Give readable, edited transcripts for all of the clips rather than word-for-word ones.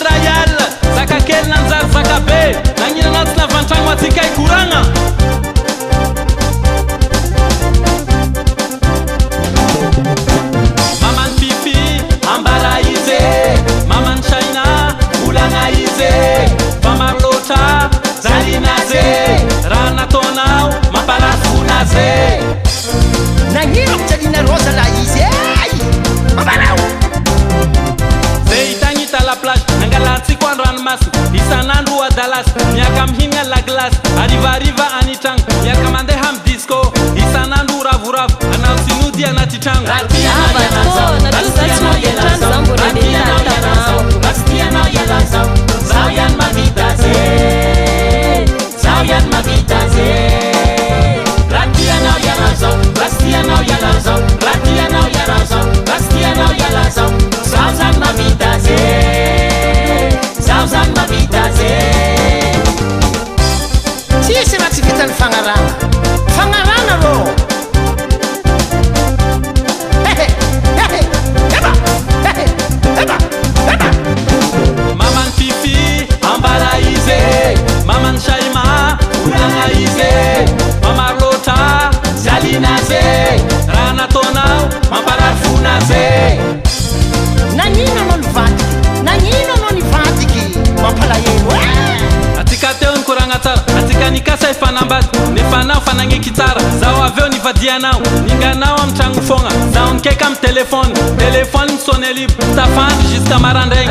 Rayal zakakely nanjary zakabe nagnina anaty lavantragno atsika ikoragna mamany fifi ambara izy mamany Shaina olagna izy famaro loatra jalinazy raha nataonao mampalafonazy nagnino Jalina Rosa la izy mamarao zay hitagnita la plage nangalatsiko andranomasina isan'andro adalasy miaka mihinagna la glace arivariva anitragno miaka mandeha amy disco isan'andro ravoravo anao sinody anaty tragno tsisy raha tsy vitany fagnarana rô mamany fifi ambara izy mamany Shaima olagna izy mamaro loatra jalinazy raha nataonao mamparafonazy nagnino anao nivadiky mampalahelo atsika teo nikoragna tsara atsika nikasa ifanambady nefanao fanagneky tsara zaho aveo nivadianao ninganao amy tragno fogna zaho nikeka amy telefôny misone libre tafandry jusqu'à marandraigny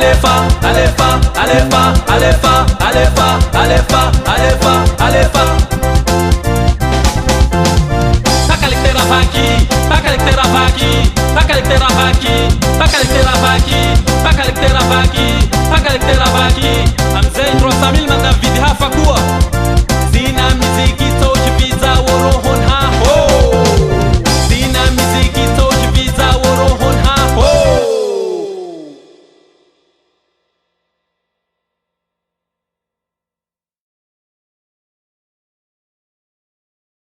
alefa, alefa, alefa, alefa, alefa, alefa, alefa, alefa. Pakalikteravaki, pakalikteravaki, pakalikteravaki, pakalikteravaki, pakalikteravaki, pakalikteravaki.